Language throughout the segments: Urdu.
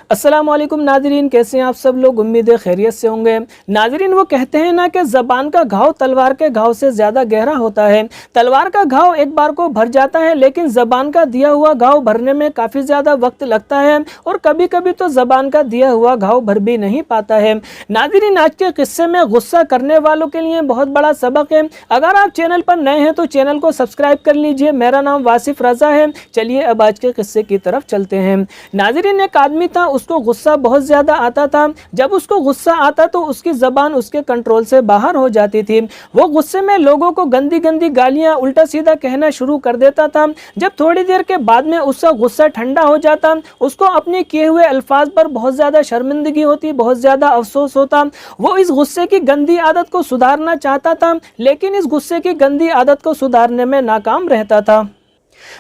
السلام علیکم ناظرین، کیسے ہیں آپ سب لوگ؟ امید ہے خیریت سے ہوں گے۔ ناظرین، وہ کہتے ہیں نا کہ زبان کا گھاؤ تلوار کے گھاؤ سے زیادہ گہرا ہوتا ہے۔ تلوار کا گھاؤ ایک بار کو بھر جاتا ہے، لیکن زبان کا دیا ہوا گھاؤ بھرنے میں کافی زیادہ وقت لگتا ہے، اور کبھی کبھی تو زبان کا دیا ہوا گھاؤ بھر بھی نہیں پاتا ہے۔ ناظرین، آج کے قصے میں غصہ کرنے والوں کے لیے بہت بڑا سبق ہے۔ اگر آپ چینل پر نئے ہیں تو چینل کو سبسکرائب کر لیجئے۔ میرا نام واصف رضا ہے۔ چلیے اب آج کے قصے کی طرف چلتے ہیں۔ ناظرین، ایک آدمی تھا، اس کو غصہ بہت زیادہ آتا تھا۔ جب اس کو غصہ آتا تو اس کی زبان اس کے کنٹرول سے باہر ہو جاتی تھی۔ وہ غصے میں لوگوں کو گندی گندی گالیاں الٹا سیدھا کہنا شروع کر دیتا تھا۔ جب تھوڑی دیر کے بعد میں اس کا غصہ ٹھنڈا ہو جاتا، اس کو اپنے کیے ہوئے الفاظ پر بہت زیادہ شرمندگی ہوتی، بہت زیادہ افسوس ہوتا۔ وہ اس غصے کی گندی عادت کو سدھارنا چاہتا تھا، لیکن اس غصے کی گندی عادت کو سدھارنے میں ناکام رہتا تھا۔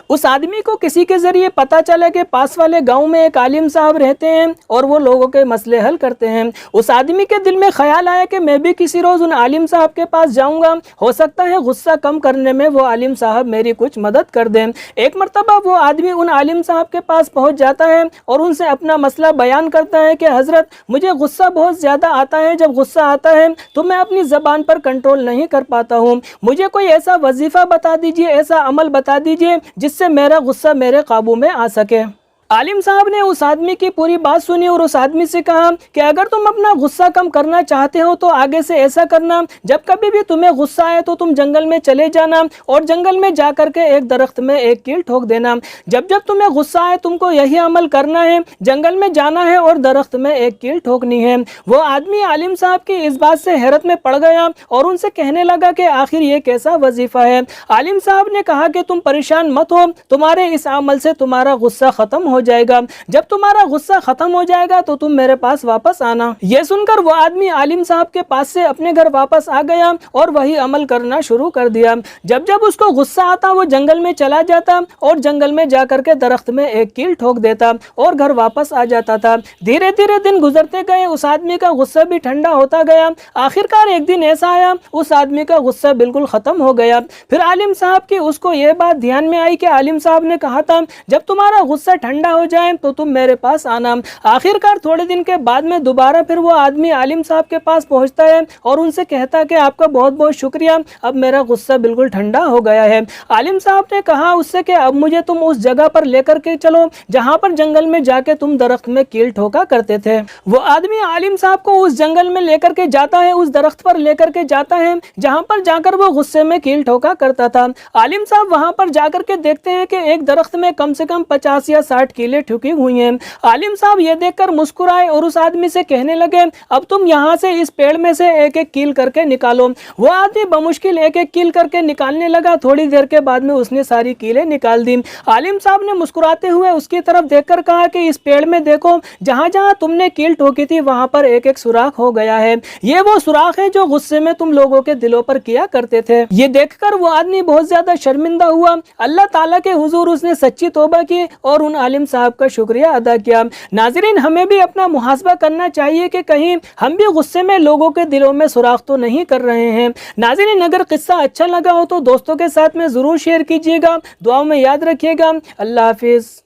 اس آدمی کو کسی کے ذریعے پتا چلا کہ پاس والے گاؤں میں ایک عالم صاحب رہتے ہیں اور وہ لوگوں کے مسئلے حل کرتے ہیں۔ اس آدمی کے دل میں خیال آیا کہ میں بھی کسی روز ان عالم صاحب کے پاس جاؤں گا، ہو سکتا ہے غصہ کم کرنے میں وہ عالم صاحب میری کچھ مدد کر دیں۔ ایک مرتبہ وہ آدمی ان عالم صاحب کے پاس پہنچ جاتا ہے اور ان سے اپنا مسئلہ بیان کرتا ہے کہ حضرت، مجھے غصہ بہت زیادہ آتا ہے۔ جب غصہ آتا ہے تو میں اپنی زبان پر کنٹرول نہیں کر پاتا ہوں۔ مجھے کوئی ایسا وظیفہ بتا دیجئے، ایسا عمل بتا دیجئے جس سے میرا غصہ میرے قابو میں آ سکے۔ عالم صاحب نے اس آدمی کی پوری بات سنی اور اس آدمی سے کہا کہ اگر تم اپنا غصہ کم کرنا چاہتے ہو تو آگے سے ایسا کرنا، جب کبھی بھی تمہیں غصہ آئے تو تم جنگل میں چلے جانا اور جنگل میں جا کر کے ایک درخت میں ایک کیل ٹھوک دینا۔ جب تمہیں غصہ آئے تم کو یہی عمل کرنا ہے، جنگل میں جانا ہے اور درخت میں ایک کیل ٹھوکنی ہے۔ وہ آدمی عالم صاحب کی اس بات سے حیرت میں پڑ گیا اور ان سے کہنے لگا کہ آخر یہ کیسا وظیفہ ہے؟ عالم صاحب نے کہا کہ تم پریشان مت ہو، تمہارے اس عمل سے تمہارا غصہ ختم ہو جائے گا۔ جب تمہارا غصہ ختم ہو جائے گا تو تم میرے پاس واپس آنا۔ یہ سن کر وہ آدمی عالم صاحب کے پاس سے اپنے گھر واپس آ گیا اور وہی عمل کرنا شروع کر دیا۔ جب اس کو غصہ آتا وہ جنگل میں چلا جاتا اور جنگل میں جا کر کے درخت میں ایک کیل ٹھوک دیتا اور گھر واپس آ جاتا تھا۔ دھیرے دھیرے دن گزرتے گئے، اس آدمی کا غصہ بھی ٹھنڈا ہوتا گیا۔ آخرکار ایک دن ایسا آیا، اس آدمی کا غصہ بالکل ختم ہو گیا۔ پھر عالم صاحب کی اس کو یہ بات دھیان میں آئی کہ عالم صاحب نے کہا تھا جب تمہارا غصہ ٹھنڈا ہو جائے تو تم میرے پاس آنا۔ آخرکار تھوڑے دن کے بعد میں دوبارہ پھر وہ آدمی عالم صاحب کے پاس پہنچتا ہے اور ان سے کہتا کہ آپ کا بہت بہت شکریہ، اب میرا غصہ بالکل ٹھنڈا ہو گیا ہے۔ عالم صاحب نے کہا اس سے کہ اب مجھے تم اس جگہ پر لے کر کے چلو جہاں پر جنگل میں جا کے تم درخت میں کیل ٹھوکا کرتے تھے۔ وہ آدمی عالم صاحب کو اس جنگل میں لے کر کے جاتا ہے، اس درخت پر لے کر کے جاتا ہے جہاں پر جا کر وہ غصے میں کیل ٹھوکا کرتا تھا۔ عالم صاحب وہاں پر جا کر کے دیکھتے ہیں کہ ایک درخت میں کم سے کم 50 یا 60 کیلیں ٹھوکی ہوئی ہیں۔ عالم صاحب یہ دیکھ کر مسکرائے اور اس آدمی سے کہنے لگے اب تم یہاں سے اس پیڑ میں سے ایک ایک کیل کر کے نکالو۔ وہ آدمی بمشکل ایک ایک کیل کر کے نکالنے لگا۔ تھوڑی دیر کے بعد میں اس نے ساری کیلیں نکال دی۔ عالم صاحب نے مسکراتے ہوئے اس کی طرف دیکھ کر کہا کہ اس پیڑ میں دیکھو، جہاں جہاں تم نے کیل ٹھوکی تھی وہاں پر ایک ایک سوراخ ہو گیا ہے۔ یہ وہ سوراخ ہے جو غصے میں تم لوگوں کے دلوں پر کیا کرتے تھے۔ یہ دیکھ کر وہ آدمی بہت زیادہ شرمندہ ہوا۔ اللہ تعالیٰ کے حضور اس نے سچی توبہ کی اور ان عالم صاحب کا شکریہ ادا کیا۔ ناظرین، ہمیں بھی اپنا محاسبہ کرنا چاہیے کہ کہیں ہم بھی غصے میں لوگوں کے دلوں میں سوراخ تو نہیں کر رہے ہیں۔ ناظرین، اگر قصہ اچھا لگا ہو تو دوستوں کے ساتھ میں ضرور شیئر کیجیے گا۔ دعاؤں میں یاد رکھیے گا۔ اللہ حافظ۔